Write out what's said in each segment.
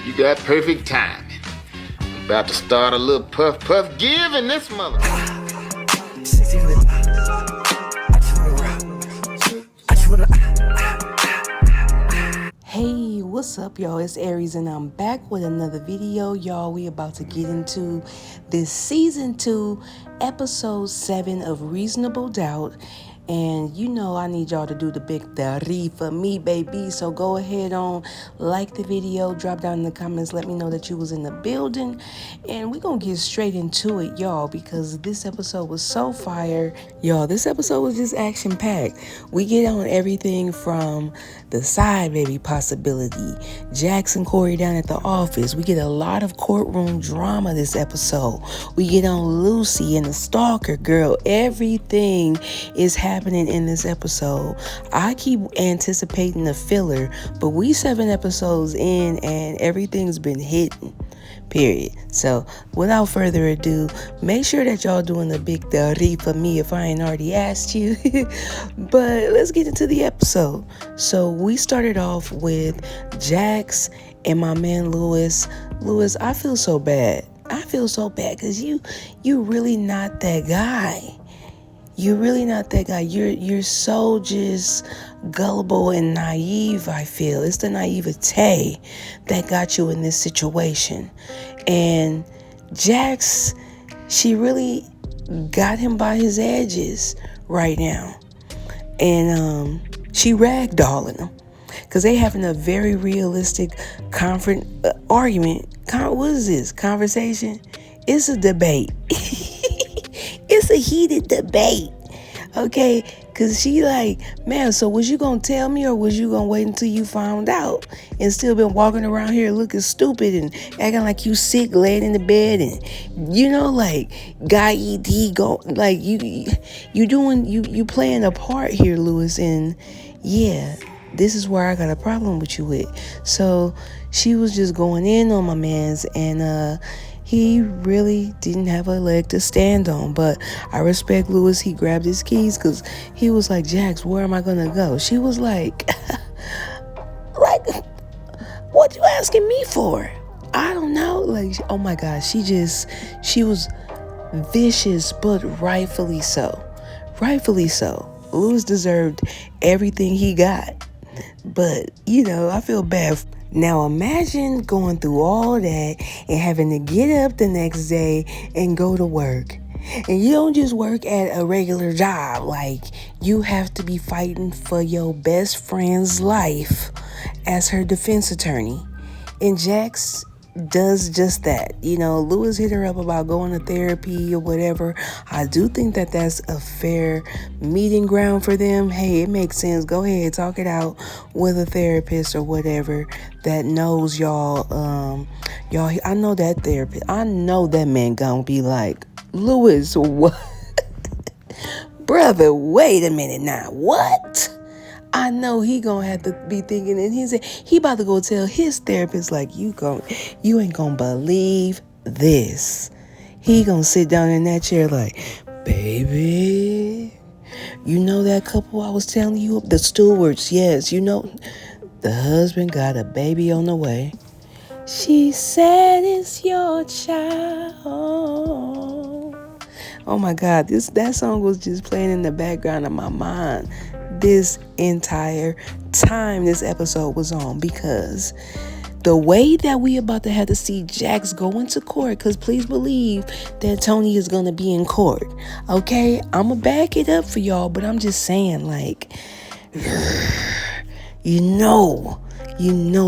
You got perfect timing. I'm about to start a little puff give in this mother. Hey, what's up, y'all? It's Aries and I'm back with another video. Y'all, we about to get into this season 2 episode 7 of Reasonable Doubt. And you know I need y'all to do the big tari for me, baby. So go ahead on, like the video, drop down in the comments, let me know that you was in the building. And we're gonna get straight into it, y'all, because this episode was so fire. Y'all, this episode was just action-packed. We get on everything from the side baby possibility, Jackson Corey down at the office. We get a lot of courtroom drama this episode. We get on Lucy and the stalker girl. Everything is happening in this episode. I keep anticipating the filler, but we 7 episodes in and everything's been hidden. Period. So without further ado, make sure that y'all doing the big tari for me if I ain't already asked you. But let's get into the episode. So we started off with Jax and my man Lewis. Lewis, I feel so bad. I feel so bad because you really not that guy. You're really not that guy. You're so just gullible and naive, I feel. It's the naivete that got you in this situation. And Jax, she really got him by his edges right now. And she ragdolling him. Because they having a very realistic argument. What is this? Conversation? It's a debate. It's a heated debate, okay? Because she like, man, so was you going to tell me or was you going to wait until you found out and still been walking around here looking stupid and acting like you sick, laying in the bed and, you know, like, guy E.D. go, like, you playing a part here, Lewis, and yeah, this is where I got a problem with you with. So she was just going in on my mans and, he really didn't have a leg to stand on, but I respect Lewis. He grabbed his keys because he was like, Jax, where am I going to go? She was like, what you asking me for? I don't know. Like, oh my gosh, she was vicious, but rightfully so. Rightfully so. Lewis deserved everything he got. But, you know, I feel bad. Now imagine going through all that and having to get up the next day and go to work. And you don't just work at a regular job. Like, you have to be fighting for your best friend's life as her defense attorney. And Jax does just that. You know, Lewis hit her up about going to therapy or whatever. I do think that that's a fair meeting ground for them. Hey, it makes sense. Go ahead, talk it out with a therapist or whatever that knows y'all. I know that therapist. I know that man gonna be like, Lewis, what? Brother, wait a minute now. What? I know he gonna have to be thinking, and he about to go tell his therapist like, you ain't gonna believe this. He gonna sit down in that chair like, baby, you know that couple I was telling you, the Stewarts, yes, you know, the husband got a baby on the way. She said it's your child. Oh my God, that song was just playing in the background of my mind this entire time this episode was on, because the way that we about to have to see Jax go into court, because please believe that Toni is going to be in court, okay? I'm going to back it up for y'all, but I'm just saying, like, you know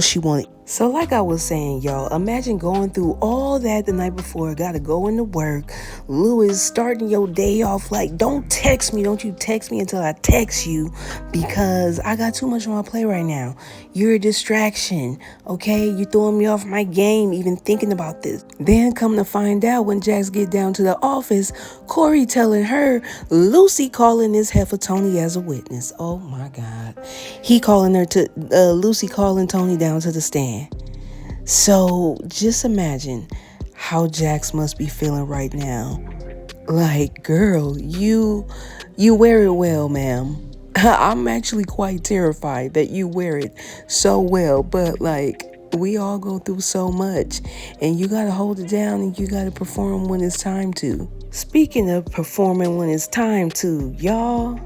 she wanted. So like I was saying, y'all, imagine going through all that the night before, gotta go into work, Lewis starting your day off like, don't you text me until I text you because I got too much on my plate right now. You're a distraction, okay? You throwing me off my game even thinking about this. Then come to find out when Jax get down to the office, Corey telling her, Lucy calling this heifer Toni as a witness. Oh my God. Lucy calling Toni down to the stand. So just imagine how Jax must be feeling right now. Like, girl, you wear it well, ma'am. I'm actually quite terrified that you wear it so well, but like, We all go through so much, and you gotta hold it down and you gotta perform when it's time to. Speaking of performing when it's time to, y'all,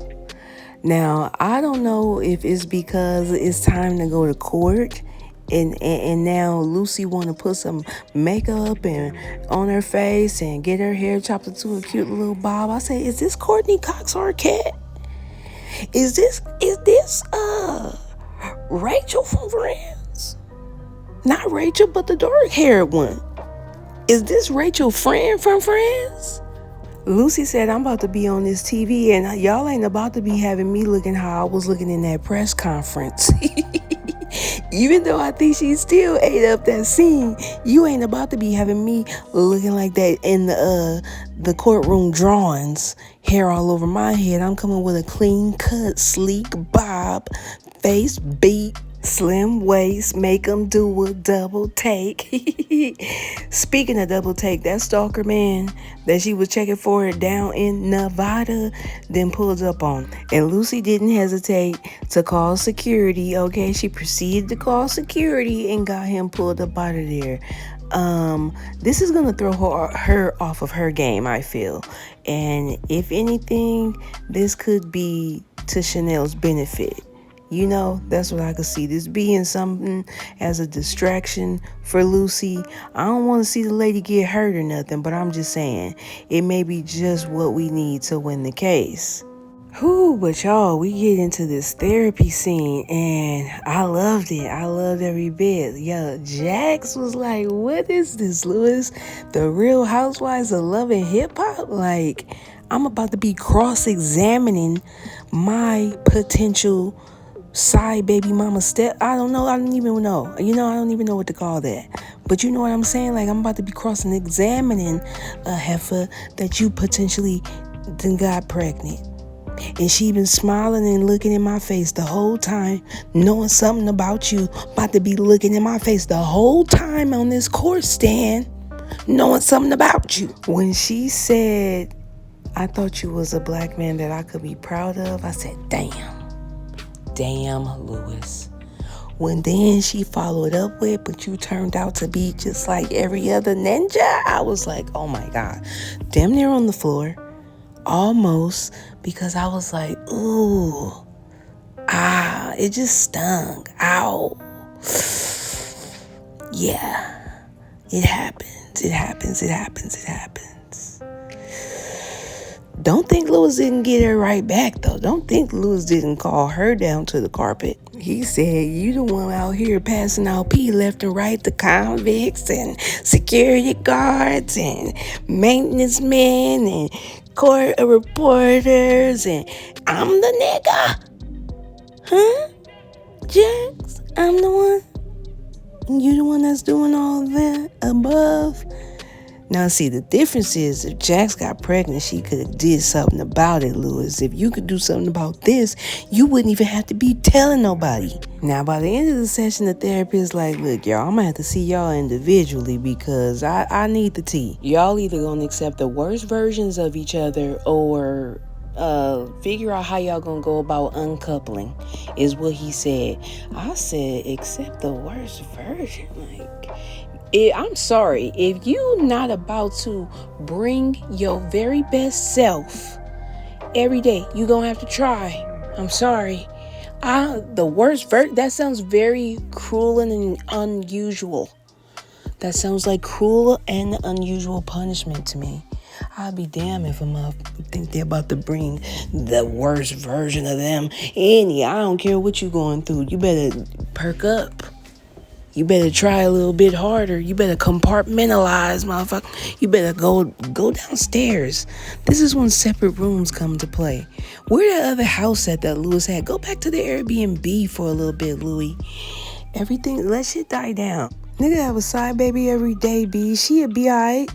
now I don't know if it's because it's time to go to court and now Lucy want to put some makeup and on her face and get her hair chopped into a cute little bob. I say, is this Courtney Cox Arquette? Is this Rachel from Friends? Not Rachel, but the dark haired one. Is this Rachel Friend from Friends? Lucy said, I'm about to be on this TV and y'all ain't about to be having me looking how I was looking in that press conference. Even though I think she still ate up that scene, you ain't about to be having me looking like that in the courtroom drawings. Hair all over my head. I'm coming with a clean cut, sleek bob, face beat, slim waist, make them do a double take. Speaking of double take, that stalker man that she was checking for down in Nevada then pulled up on. And Lucy didn't hesitate to call security, okay? She proceeded to call security and got him pulled up out of there. This is gonna throw her off of her game, I feel. And if anything, this could be to Chanel's benefit. You know, that's what I could see. This being something as a distraction for Lucy. I don't want to see the lady get hurt or nothing, but I'm just saying it may be just what we need to win the case. Whew, but y'all, we get into this therapy scene and I loved it. I loved every bit. Yo, Jax was like, what is this, Lewis? The Real Housewives of Love and Hip Hop? Like, I'm about to be cross-examining my potential side baby mama step. I don't know. I don't even know. You know, I don't even know what to call that. But you know what I'm saying? Like, I'm about to be crossing examining a heifer that you potentially then got pregnant. And she been smiling and looking in my face the whole time, knowing something about you, about to be looking in my face the whole time on this court stand, knowing something about you. When she said, I thought you was a black man that I could be proud of, I said, damn, Lewis. When then she followed up with, but you turned out to be just like every other ninja, I was like, oh my God. Damn near on the floor. Almost, because I was like, ooh, it just stung. Ow. Yeah. It happens. Don't think Lewis didn't get her right back, though. Don't think Lewis didn't call her down to the carpet. He said, you the one out here passing out pee left and right, the convicts and security guards and maintenance men and court reporters, and I'm the nigga. Huh? Jax, I'm the one? You the one that's doing all that above? Now, see, the difference is if Jax got pregnant, she could have did something about it, Lewis. If you could do something about this, you wouldn't even have to be telling nobody. Now, by the end of the session, the therapist like, look, y'all, I'm going to have to see y'all individually because I need the tea. Y'all either going to accept the worst versions of each other or figure out how y'all going to go about uncoupling, is what he said. I said, accept the worst version, like... I'm sorry, if you not about to bring your very best self every day, you gonna have to try. I'm sorry. The worst that sounds very cruel and unusual. That sounds like cruel and unusual punishment to me. I'll be damned if think they're about to bring the worst version of them. I don't care what you going through. You better perk up. You better try a little bit harder. You better compartmentalize, motherfucker. You better go downstairs. This is when separate rooms come to play. Where the other house at that Lewis had? Go back to the Airbnb for a little bit, Louis. Everything, let shit die down. Nigga have a side baby every day, B. She'll be alright.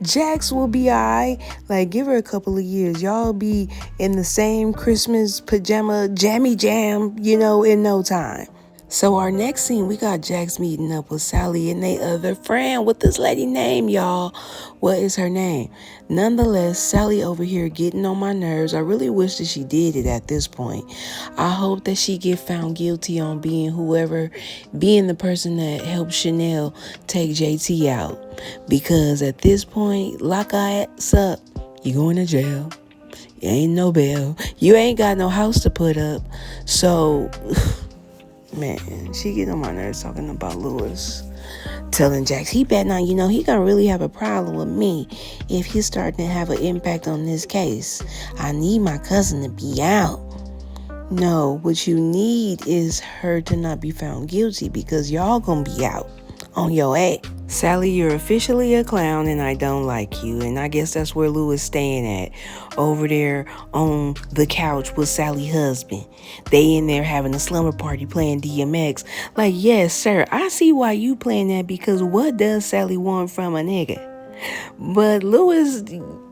Jax will be alright. Like, give her a couple of years. Y'all be in the same Christmas pajama jammy jam, in no time. So our next scene, we got Jax meeting up with Sally and they other friend. What this lady name, y'all? What is her name? Nonetheless, Sally over here getting on my nerves. I really wish that she did it at this point. I hope that she get found guilty on being the person that helped Chanel take JT out. Because at this point, lock our ass up. You going to jail. You ain't no bail. You ain't got no house to put up. So... Man, she get on my nerves talking about Lewis. Telling Jax, he better not, he gonna really have a problem with me if he's starting to have an impact on this case. I need my cousin to be out. No, what you need is her to not be found guilty because y'all gonna be out on your ass. Sally, you're officially a clown and I don't like you. And I guess that's where Lewis staying at. Over there on the couch with Sally's husband. They in there having a slumber party playing DMX. Like, yes, sir, I see why you playing that because what does Sally want from a nigga? But Lewis,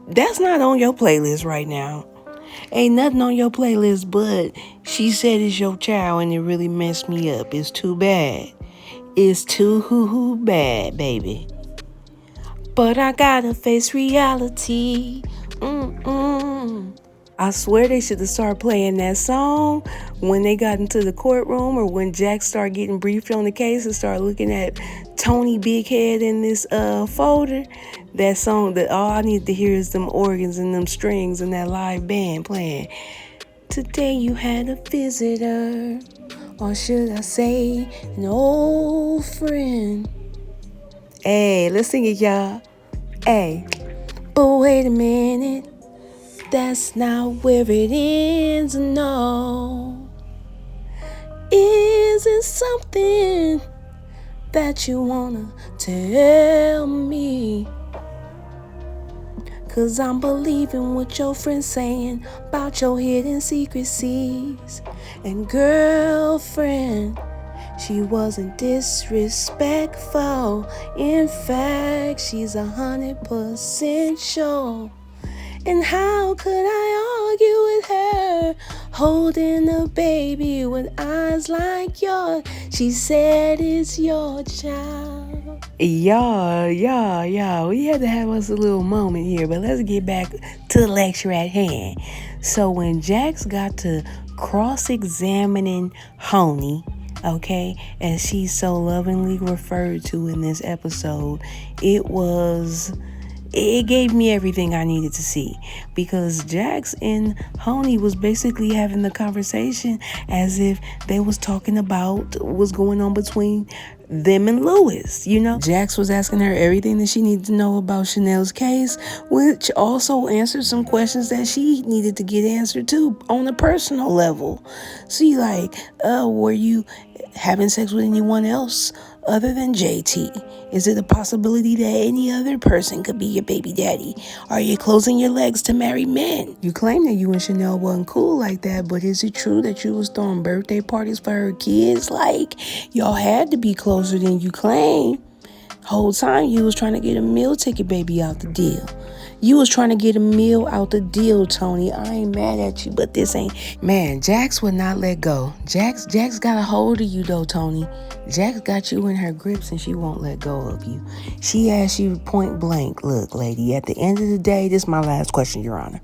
that's not on your playlist right now. Ain't nothing on your playlist, but she said it's your child and it really messed me up. It's too bad. It's too bad, baby. But I gotta face reality. I swear they should have started playing that song when they got into the courtroom or when Jack started getting briefed on the case and started looking at Toni Big Head in this folder. That song that all I need to hear is them organs and them strings and that live band playing. Today you had a visitor. Or should I say, an old friend? Hey, let's sing it, y'all. Hey, but wait a minute. That's not where it ends, no. Is it something that you wanna tell me? 'Cause I'm believing what your friend's saying about your hidden secrecies. And girlfriend, she wasn't disrespectful. In fact, she's 100% sure. And how could I argue with her? Holding a baby with eyes like yours. She said it's your child. Y'all, we had to have us a little moment here, but let's get back to the lecture at hand. So when Jax got to cross-examining Toni, okay, as she's so lovingly referred to in this episode, it gave me everything I needed to see because Jax and Toni was basically having the conversation as if they was talking about what's going on between them and Lewis, Jax was asking her everything that she needed to know about Chanel's case, which also answered some questions that she needed to get answered too on a personal level. See, like, were you having sex with anyone else other than JT? Is it a possibility that any other person could be your baby daddy? Are you closing your legs to marry men? You claim that you and Chanel wasn't cool like that, but is it true that you was throwing birthday parties for her kids? Like, y'all had to be closer than you claim. Whole time you was trying to get a meal ticket baby out the deal. You was trying to get a meal out the deal, Toni. I ain't mad at you, but this ain't... Man, Jax would not let go. Jax got a hold of you, though, Toni. Jax got you in her grips and she won't let go of you. She asked you point blank, look, lady, at the end of the day, this is my last question, Your Honor.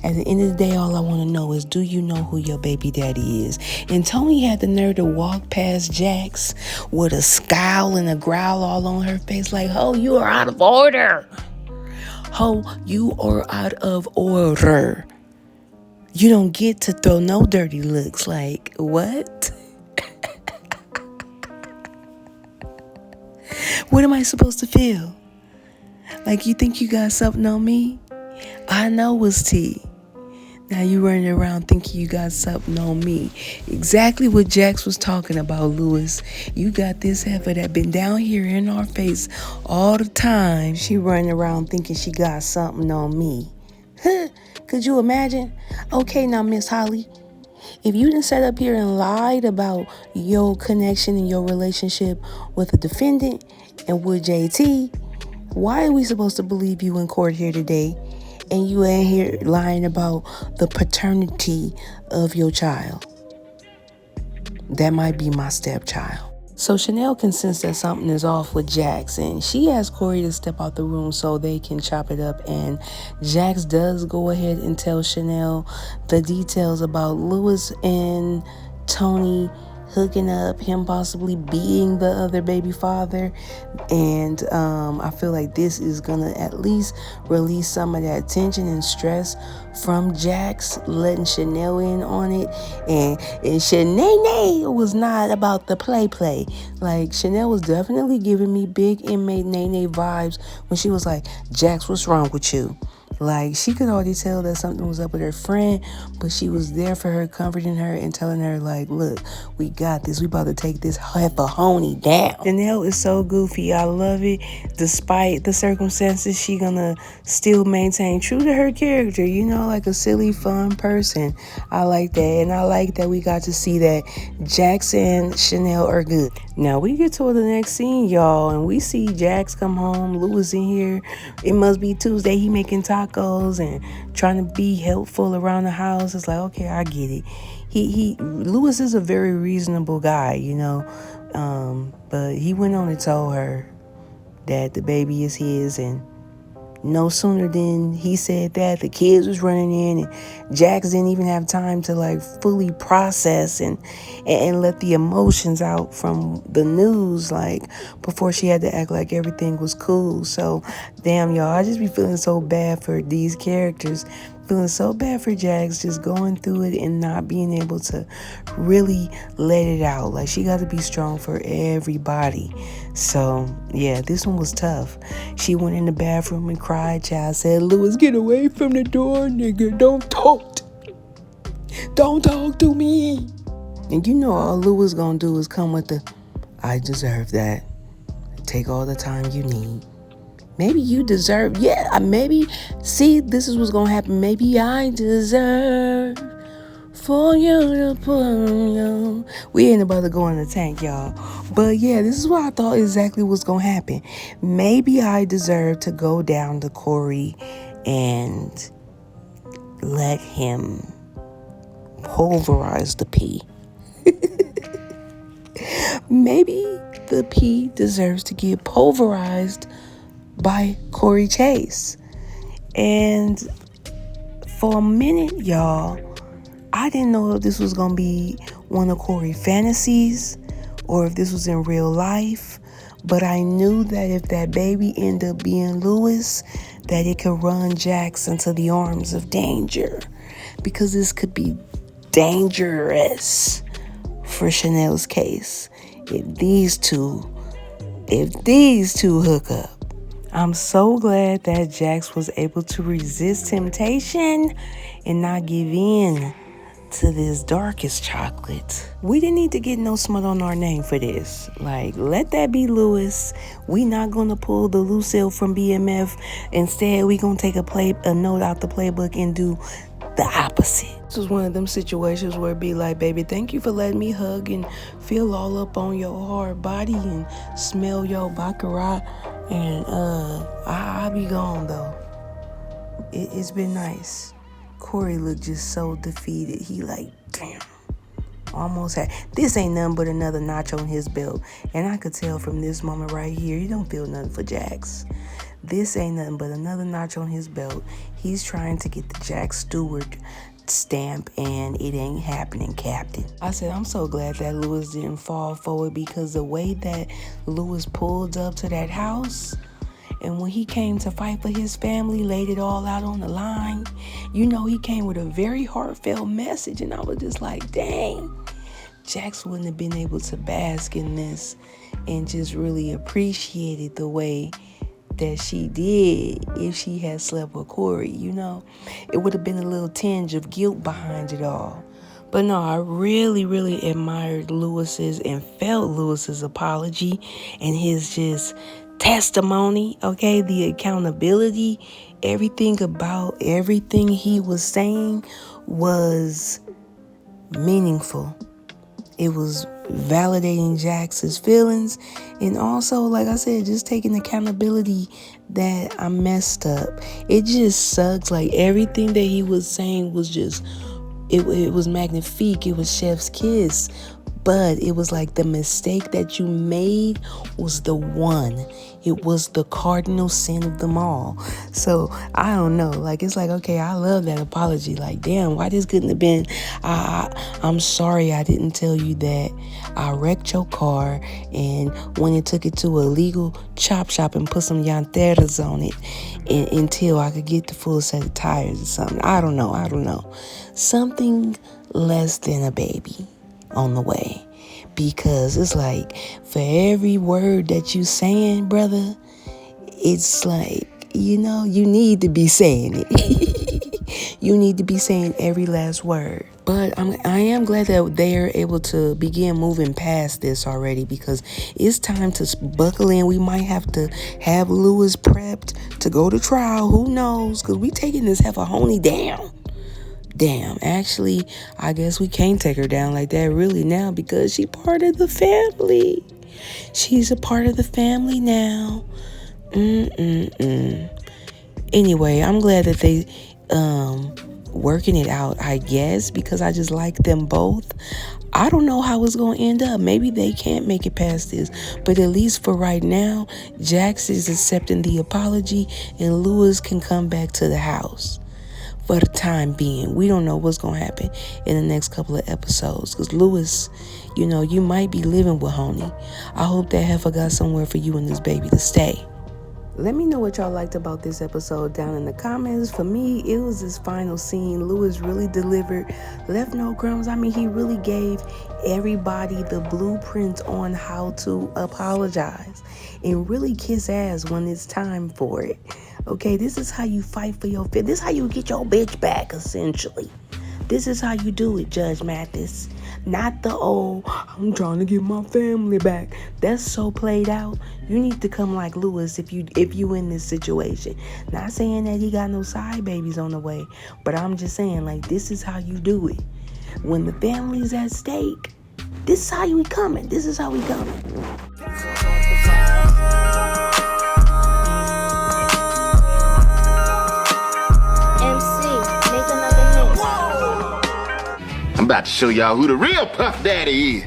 At the end of the day, all I want to know is, do you know who your baby daddy is? And Toni had the nerve to walk past Jax with a scowl and a growl all on her face like, oh, you are out of order. Ho, you are out of order. You don't get to throw no dirty looks. Like, what? What am I supposed to feel? Like, you think you got something on me? I know it's tea. Now you running around thinking you got something on me. Exactly what Jax was talking about, Lewis. You got this heifer that been down here in our face all the time. She running around thinking she got something on me. Huh? Could you imagine? Okay, now, Miss Holly, if you done sat up here and lied about your connection and your relationship with the defendant and with JT, why are we supposed to believe you in court here today? And you ain't here lying about the paternity of your child. that might be my stepchild. So Chanel can sense that something is off with Jax, and she asks Corey to step out the room so they can chop it up. And Jax does go ahead and tell Chanel the details about Lewis and Toni hooking up, him possibly being the other baby father. And I feel like this is gonna at least release some of that tension and stress from Jax, letting Chanel in on it. And Chanel was not about the play. Like, Chanel was definitely giving me big inmate Nene vibes when she was like, Jax, what's wrong with you? Like, she could already tell that something was up with her friend, but she was there for her, comforting her and telling her, like, look, we got this. We about to take this hefahoney down. Chanel is so goofy. I love it. Despite the circumstances, she gonna still maintain true to her character, you know, like a silly, fun person. I like that. And I like that we got to see that Jax and Chanel are good. Now, we get to the next scene, y'all, and we see Jax come home. Lewis in here. It must be Tuesday. He making tacos and trying to be helpful around the house. It's like, okay, I get it. Lewis is a very reasonable guy, you know, but he went on and told her that the baby is his, and no sooner than he said that, the kids was running in, and Jax didn't even have time to like fully process and let the emotions out from the news, like, before she had to act like everything was cool. So damn, y'all, I just be feeling so bad for these characters, feeling so bad for Jax, just going through it and not being able to really let it out. Like, she got to be strong for everybody. So yeah, this one was tough. She went in the bathroom and cried. Child said, Lewis, get away from the door, nigga. Don't talk to me. And you know all Lewis gonna do is come with the, I deserve that. Take all the time you need. Maybe you deserve, maybe, see, this is what's gonna happen. Maybe I deserve for you to pull you. We ain't about to go in the tank, y'all. But yeah, this is what I thought exactly was gonna happen. Maybe I deserve to go down to Corey and let him pulverize the pea. Maybe the pea deserves to get pulverized by Corey Chase. And for a minute, y'all, I didn't know if this was gonna be one of Corey's fantasies or if this was in real life, but I knew that if that baby ended up being Lewis, that it could run Jax into the arms of danger, because this could be dangerous for Chanel's case if these two hook up. I'm so glad that Jax was able to resist temptation and not give in to this darkest chocolate. We didn't need to get no smut on our name for this. Like, let that be Lewis. We not gonna pull the Lucille from BMF. Instead, we gonna take a note out the playbook and do the opposite. This was one of them situations where it be like, baby, thank you for letting me hug and feel all up on your hard body and smell your baccarat. And I'll be gone though. It's been nice. Corey looked just so defeated. He like, damn, almost had. This ain't nothing but another notch on his belt. And I could tell from this moment right here, he don't feel nothing for Jax. This ain't nothing but another notch on his belt. He's trying to get the Jax Stewart stamp, and it ain't happening, Captain. I said, I'm so glad that Lewis didn't fall forward, because the way that Lewis pulled up to that house, and when he came to fight for his family, laid it all out on the line, you know, he came with a very heartfelt message, and I was just like, dang, Jax wouldn't have been able to bask in this and just really appreciate it the way that she did if she had slept with Corey, you know. It would have been a little tinge of guilt behind it all. But no, I really, really admired Lewis's and felt Lewis's apology and his just testimony, okay? The accountability, everything about everything he was saying was meaningful. It was validating Jax's feelings, and also, like I said, just taking accountability that I messed up. It just sucks. Like, everything that he was saying was just, it was magnifique. It was chef's kiss. But it was like the mistake that you made was the one. It was the cardinal sin of them all. So I don't know. Like, it's like, okay, I love that apology. Like, damn, why this couldn't have been, I'm sorry I didn't tell you that I wrecked your car and when it took it to a legal chop shop and put some llanteras on it until I could get the full set of tires or something. I don't know. Something less than a baby on the way. Because it's like, for every word that you saying, brother, it's like, you need to be saying it. You need to be saying every last word. But I am glad that they're able to begin moving past this already, because it's time to buckle in. We might have to have Lewis prepped to go to trial. Who knows? Because we taking this heifer honey down. Damn, actually, I guess we can't take her down like that really now, because she part of the family. She's a part of the family now. Anyway, I'm glad that they working it out, I guess, because I just like them both. I don't know how it's going to end up. Maybe they can't make it past this. But at least for right now, Jax is accepting the apology and Lewis can come back to the house. For the time being, we don't know what's going to happen in the next couple of episodes. Because Lewis, you might be living with Honey. I hope that heifer got somewhere for you and this baby to stay. Let me know what y'all liked about this episode down in the comments. For me, it was this final scene. Lewis really delivered, left no crumbs. I mean, he really gave everybody the blueprint on how to apologize and really kiss ass when it's time for it. Okay, this is how you fight for your fit. This is how you get your bitch back, essentially. This is how you do it, Judge Mathis. Not the I'm trying to get my family back. That's so played out. You need to come like Lewis if you in this situation. Not saying that he got no side babies on the way, but I'm just saying, like, this is how you do it. When the family's at stake, this is how we coming. This is how we coming. I'm about to show y'all who the real Puff Daddy is.